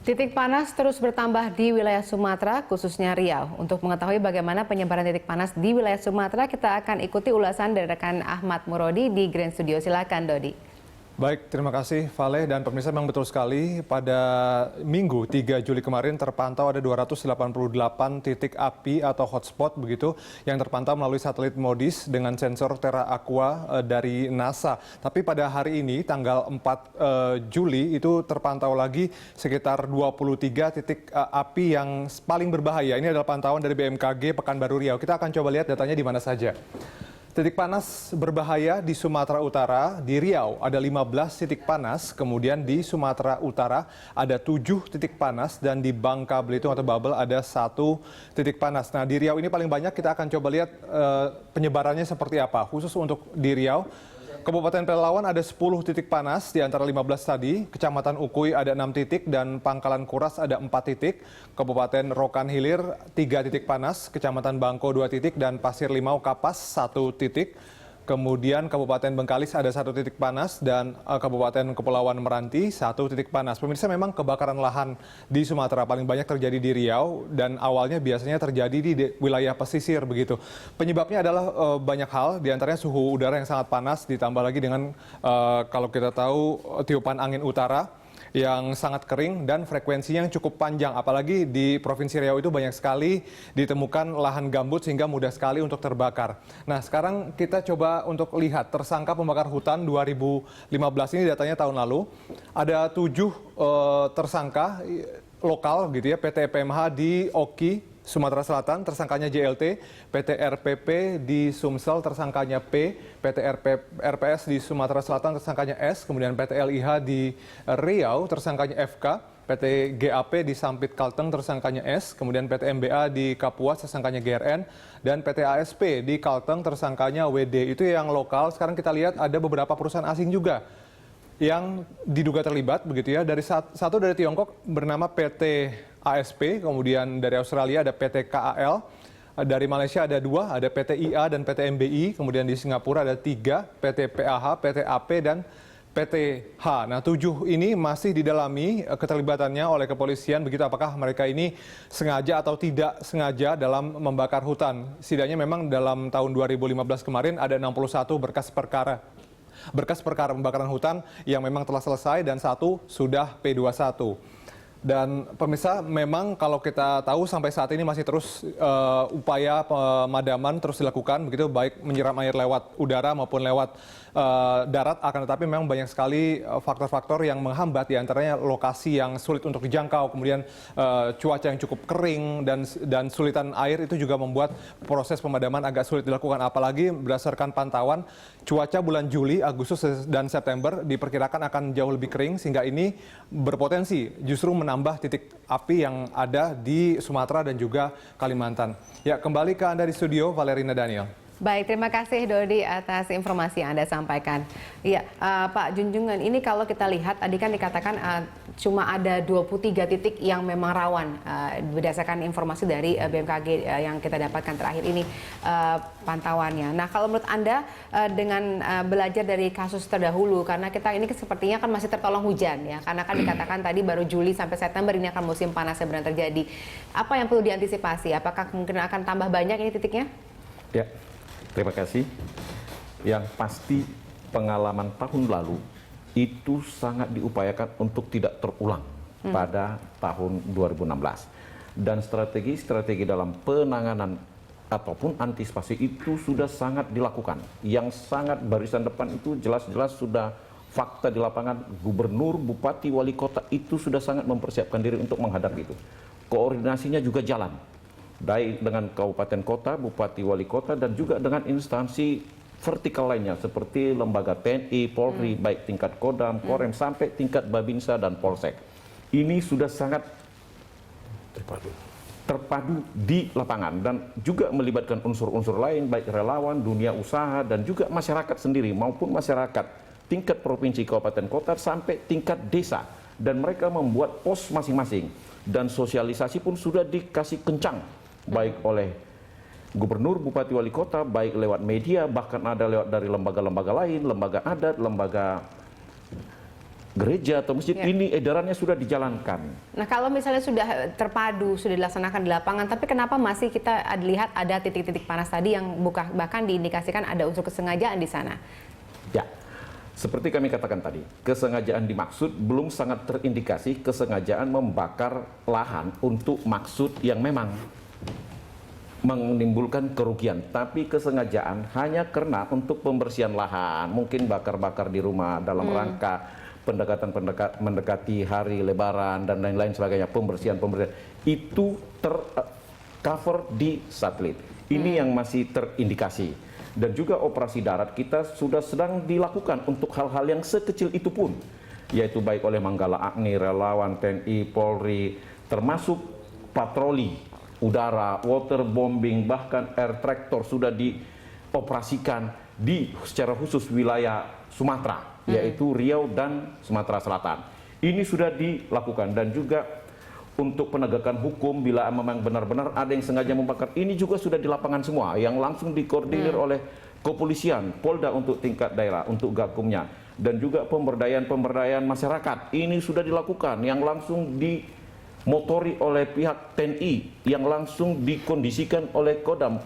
Titik panas terus bertambah di wilayah Sumatera, khususnya Riau. Untuk mengetahui bagaimana penyebaran titik panas di wilayah Sumatera, kita akan ikuti ulasan dari rekan Ahmad Murodi di Grand Studio. Silakan, Dodi. Baik, terima kasih Valeh dan pemirsa, memang betul sekali pada Minggu 3 Juli kemarin terpantau ada 288 titik api atau hotspot begitu yang terpantau melalui satelit MODIS dengan sensor Terra Aqua dari NASA. Tapi pada hari ini tanggal 4 Juli itu terpantau lagi sekitar 23 titik api yang paling berbahaya. Ini adalah pantauan dari BMKG Pekanbaru Riau. Kita akan coba lihat datanya di mana saja. Titik panas berbahaya di Sumatera Utara, di Riau ada 15 titik panas, kemudian di Sumatera Utara ada 7 titik panas, dan di Bangka Belitung atau Babel ada 1 titik panas. Nah, di Riau ini paling banyak, kita akan coba lihat penyebarannya seperti apa. Khusus untuk di Riau, Kabupaten Pelalawan ada 10 titik panas di antara 15 tadi, Kecamatan Ukui ada 6 titik, dan Pangkalan Kuras ada 4 titik, Kabupaten Rokan Hilir 3 titik panas, Kecamatan Bangko 2 titik, dan Pasir Limau Kapas 1 titik. Kemudian Kabupaten Bengkalis ada 1 titik panas, dan Kabupaten Kepulauan Meranti 1 titik panas. Pemirsa, memang kebakaran lahan di Sumatera paling banyak terjadi di Riau, dan awalnya biasanya terjadi di wilayah pesisir begitu. Penyebabnya adalah banyak hal, diantaranya suhu udara yang sangat panas, ditambah lagi dengan kalau kita tahu tiupan angin utara yang sangat kering dan frekuensinya yang cukup panjang, apalagi di Provinsi Riau itu banyak sekali ditemukan lahan gambut sehingga mudah sekali untuk terbakar. Nah, sekarang kita coba untuk lihat tersangka pembakar hutan 2015 ini, datanya tahun lalu. Ada 7 tersangka lokal gitu ya, PT PMH di Oki, Sumatera Selatan, tersangkanya JLT, PT RPP di Sumsel, tersangkanya P, PT RPS di Sumatera Selatan, tersangkanya S, kemudian PT LIH di Riau, tersangkanya FK, PT GAP di Sampit Kalteng, tersangkanya S, kemudian PT MBA di Kapuas, tersangkanya GRN, dan PT ASP di Kalteng, tersangkanya WD. Itu yang lokal. Sekarang kita lihat ada beberapa perusahaan asing juga yang diduga terlibat begitu ya. Satu dari Tiongkok bernama PT ASP, kemudian dari Australia ada PT KAL, dari Malaysia ada 2, ada PT IA dan PT MBI, kemudian di Singapura ada 3, PT PAH, PT AP, dan PT H. Nah, 7 ini masih didalami keterlibatannya oleh kepolisian begitu, apakah mereka ini sengaja atau tidak sengaja dalam membakar hutan. Setidaknya memang dalam tahun 2015 kemarin ada 61 berkas perkara pembakaran hutan yang memang telah selesai, dan 1 sudah P21. Dan pemirsa, memang kalau kita tahu sampai saat ini masih terus upaya pemadaman terus dilakukan begitu, baik menyiram air lewat udara maupun lewat darat. Akan tetapi memang banyak sekali faktor-faktor yang menghambat, diantaranya lokasi yang sulit untuk dijangkau, kemudian cuaca yang cukup kering, dan sulitan air itu juga membuat proses pemadaman agak sulit dilakukan. Apalagi berdasarkan pantauan cuaca bulan Juli, Agustus, dan September diperkirakan akan jauh lebih kering, sehingga ini berpotensi justru menambah titik api yang ada di Sumatera dan juga Kalimantan. Ya, kembali ke Anda di studio, Valerina Daniel. Baik, terima kasih Dodi atas informasi yang Anda sampaikan. Iya, Pak Junjungan, ini kalau kita lihat tadi kan dikatakan cuma ada 23 titik yang memang rawan berdasarkan informasi dari BMKG yang kita dapatkan terakhir ini pantauannya. Nah, kalau menurut Anda dengan belajar dari kasus terdahulu, karena kita ini sepertinya kan masih tertolong hujan ya, karena kan dikatakan tadi baru Juli sampai September ini akan musim panas yang benar terjadi. Apa yang perlu diantisipasi? Apakah kemungkinan akan tambah banyak ini titiknya? Ya. Terima kasih. Yang pasti pengalaman tahun lalu itu sangat diupayakan untuk tidak terulang pada tahun 2016. Dan strategi dalam penanganan ataupun antisipasi itu sudah sangat dilakukan. Yang sangat barisan depan itu jelas-jelas sudah fakta di lapangan. Gubernur, bupati, wali kota itu sudah sangat mempersiapkan diri untuk menghadapi itu. Koordinasinya juga jalan, baik dengan kabupaten kota, bupati, wali kota, dan juga dengan instansi vertikal lainnya seperti lembaga TNI, Polri, baik tingkat Kodam, Korem, sampai tingkat Babinsa dan Polsek. Ini sudah sangat terpadu di lapangan, dan juga melibatkan unsur-unsur lain, baik relawan, dunia usaha, dan juga masyarakat sendiri maupun masyarakat tingkat provinsi, kabupaten, kota, sampai tingkat desa. Dan mereka membuat pos masing-masing, dan sosialisasi pun sudah dikasih kencang, baik oleh gubernur, bupati, wali kota, baik lewat media, bahkan ada lewat dari lembaga-lembaga lain, lembaga adat, lembaga gereja atau masjid, ini edarannya sudah dijalankan. Nah, kalau misalnya sudah terpadu, sudah dilaksanakan di lapangan, tapi kenapa masih kita lihat ada titik-titik panas tadi yang bahkan diindikasikan ada unsur kesengajaan di sana? Ya, seperti kami katakan tadi, kesengajaan dimaksud belum sangat terindikasi kesengajaan membakar lahan untuk maksud yang memang menimbulkan kerugian, tapi kesengajaan hanya karena untuk pembersihan lahan, mungkin bakar-bakar di rumah dalam rangka mendekati hari Lebaran dan lain-lain sebagainya, pembersihan itu tercover di satelit. Ini yang masih terindikasi. Dan juga operasi darat kita sudah sedang dilakukan untuk hal-hal yang sekecil itu pun, yaitu baik oleh Manggala Agni, relawan TNI, Polri, termasuk patroli udara, waterbombing, bahkan air tractor sudah dioperasikan di secara khusus wilayah Sumatera, yaitu Riau dan Sumatera Selatan. Ini sudah dilakukan, dan juga untuk penegakan hukum bila memang benar-benar ada yang sengaja membakar, ini juga sudah di lapangan semua, yang langsung dikoordinir oleh kepolisian, Polda untuk tingkat daerah, untuk gakumnya, dan juga pemberdayaan masyarakat. Ini sudah dilakukan, yang langsung dimotori oleh pihak TNI, yang langsung dikondisikan oleh Kodam,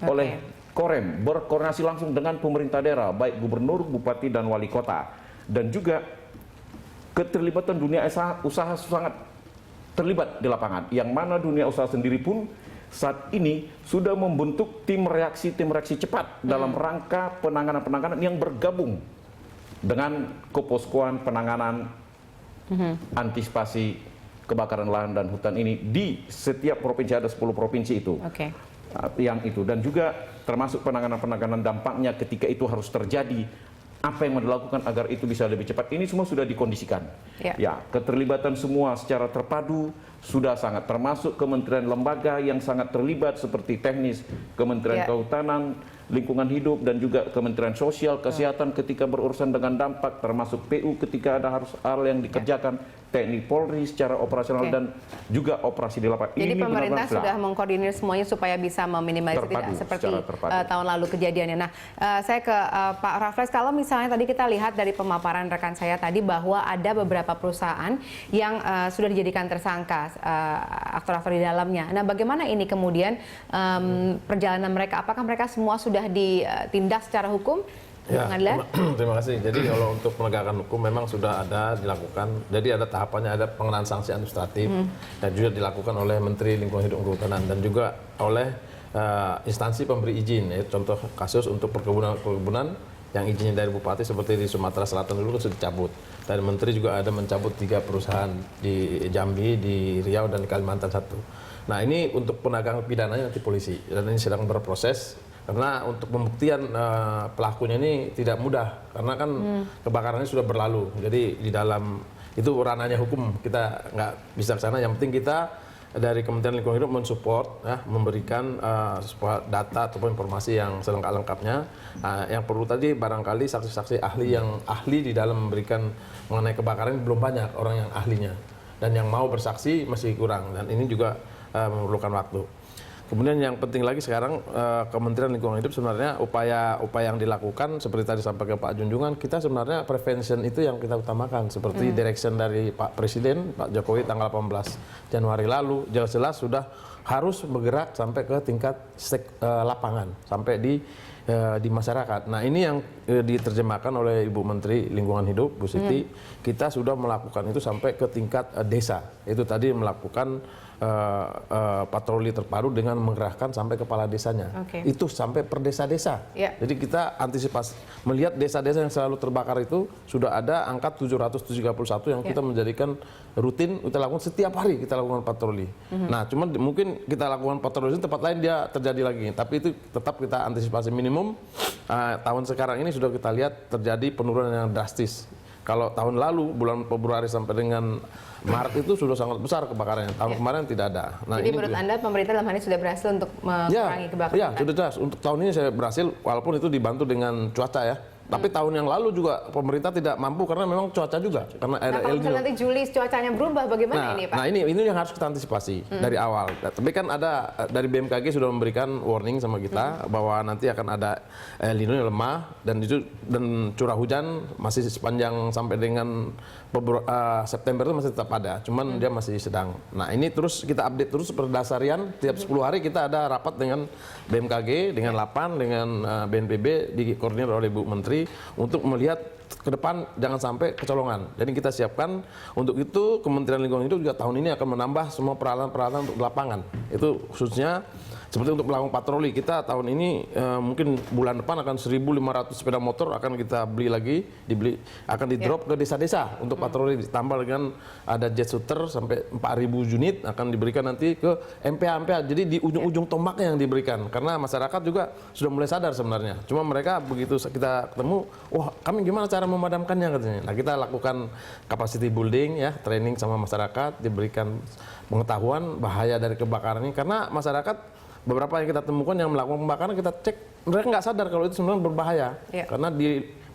oleh Korem, berkoordinasi langsung dengan pemerintah daerah, baik gubernur, bupati, dan wali kota. Dan juga keterlibatan dunia usaha sangat terlibat di lapangan, yang mana dunia usaha sendiri pun saat ini sudah membentuk tim reaksi cepat dalam rangka penanganan yang bergabung dengan keposkoan penanganan antisipasi kebakaran lahan dan hutan ini di setiap provinsi, ada 10 provinsi itu. Yang itu, dan juga termasuk penanganan dampaknya ketika itu harus terjadi, apa yang mau dilakukan agar itu bisa lebih cepat. Ini semua sudah dikondisikan. Ya, keterlibatan semua secara terpadu sudah sangat, termasuk kementerian lembaga yang sangat terlibat seperti teknis, Kementerian Kehutanan, Lingkungan Hidup, dan juga Kementerian Sosial, Kesehatan ketika berurusan dengan dampak, termasuk PU ketika ada harus hal yang dikerjakan, TNI, Polri secara operasional, dan juga operasi di lapangan. Jadi ini pemerintah sudah mengkoordinir semuanya supaya bisa meminimalisir tidak seperti tahun lalu kejadiannya. Nah, saya ke Pak Raffles, kalau misalnya tadi kita lihat dari pemaparan rekan saya tadi bahwa ada beberapa perusahaan yang sudah dijadikan tersangka, aktor-aktor di dalamnya. Nah, bagaimana ini kemudian perjalanan mereka? Apakah mereka semua sudah ditindak secara hukum? Ya, terima kasih. Jadi kalau untuk penegakan hukum memang sudah ada dilakukan. Jadi ada tahapannya, ada pengenaan sanksi administratif dan juga dilakukan oleh Menteri Lingkungan Hidup dan Kehutanan, dan juga oleh instansi pemberi izin. Ya, contoh kasus untuk perkebunan yang izinnya dari bupati seperti di Sumatera Selatan dulu sudah dicabut. Dan Menteri juga ada mencabut 3 perusahaan di Jambi, di Riau, dan di Kalimantan 1. Nah, ini untuk penegakan pidananya nanti polisi, dan ini sedang berproses. Karena untuk pembuktian pelakunya ini tidak mudah, karena kan kebakarannya sudah berlalu. Jadi di dalam itu ranahnya hukum, kita nggak bisa ke sana. Yang penting kita dari Kementerian Lingkungan Hidup mensupport, ya, memberikan data ataupun informasi yang selengkap-lengkapnya. Yang perlu tadi barangkali saksi-saksi ahli yang ahli di dalam memberikan mengenai kebakaran belum banyak orang yang ahlinya, dan yang mau bersaksi masih kurang, dan ini juga memerlukan waktu. Kemudian yang penting lagi sekarang Kementerian Lingkungan Hidup sebenarnya upaya yang dilakukan seperti tadi sampaikan Pak Junjungan, kita sebenarnya prevention itu yang kita utamakan, seperti direction dari Pak Presiden Pak Jokowi tanggal 18 Januari lalu jelas-jelas sudah harus bergerak sampai ke tingkat lapangan, sampai di masyarakat. Nah, ini yang diterjemahkan oleh Ibu Menteri Lingkungan Hidup Bu Siti. Kita sudah melakukan itu sampai ke tingkat desa. Itu tadi melakukan patroli terpadu dengan mengerahkan sampai kepala desanya. Itu sampai per desa-desa. Jadi kita antisipasi melihat desa-desa yang selalu terbakar itu sudah ada angka 731 yang kita menjadikan rutin, kita lakukan setiap hari, kita lakukan patroli. Nah, cuman mungkin kita lakukan patroli di tempat lain dia terjadi lagi, tapi itu tetap kita antisipasi minimum. Tahun sekarang ini sudah kita lihat terjadi penurunan yang drastis. Kalau tahun lalu bulan Februari sampai dengan Maret itu sudah sangat besar kebakarannya. Tahun kemarin tidak ada. Nah, jadi menurut Anda pemerintah dalam hal ini sudah berhasil untuk mengurangi kebakaran? Ya, sudah jelas. Untuk tahun ini saya berhasil, walaupun itu dibantu dengan cuaca ya. Tapi tahun yang lalu juga pemerintah tidak mampu karena memang cuaca juga. Karena ada kalau El Nino. misalnya nanti Juli cuacanya berubah, bagaimana ini Pak? Nah ini yang harus kita antisipasi dari awal. Tapi kan ada dari BMKG sudah memberikan warning sama kita bahwa nanti akan ada El Nino yang lemah dan curah hujan masih sepanjang sampai dengan September itu masih tetap ada. Cuman dia masih sedang. Nah ini terus kita update terus berdasarian tiap 10 hari kita ada rapat dengan BMKG, dengan Lapan, dengan BNPB dikoordinir oleh Bu Menteri untuk melihat ke depan jangan sampai kecolongan. Jadi kita siapkan untuk itu Kementerian Lingkungan Hidup juga tahun ini akan menambah semua peralatan-peralatan untuk lapangan. Itu khususnya seperti untuk melakukan patroli. Kita tahun ini mungkin bulan depan akan 1.500 sepeda motor akan kita beli lagi, akan di-drop ke desa-desa untuk patroli, ditambah dengan ada jet shooter sampai 4.000 unit akan diberikan nanti ke MPA. Jadi di ujung-ujung tombaknya yang diberikan. Karena masyarakat juga sudah mulai sadar sebenarnya. Cuma mereka begitu kita ketemu, wah kami gimana cara memadamkannya katanya. Nah kita lakukan capacity building ya, training sama masyarakat, diberikan pengetahuan bahaya dari kebakaran ini. Karena masyarakat beberapa yang kita temukan yang melakukan pembakaran kita cek mereka nggak sadar kalau itu sebenarnya berbahaya karena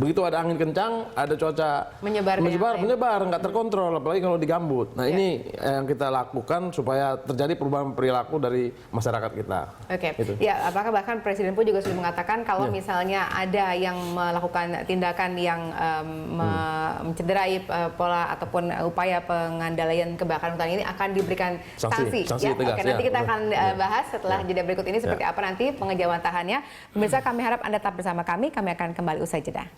begitu ada angin kencang, ada cuaca menyebar nggak terkontrol, apalagi kalau digambut. Nah ini yang kita lakukan supaya terjadi perubahan perilaku dari masyarakat kita. Oke. Gitu. Ya, apakah bahkan Presiden pun juga sudah mengatakan kalau misalnya ada yang melakukan tindakan yang mencederai pola ataupun upaya pengandaian kebakaran hutan ini akan diberikan sanksi ya. Tegas, nanti kita akan bahas setelah jeda berikut ini seperti apa nanti pengejawantahannya. Pemirsa, kami harap Anda tetap bersama kami akan kembali usai jeda.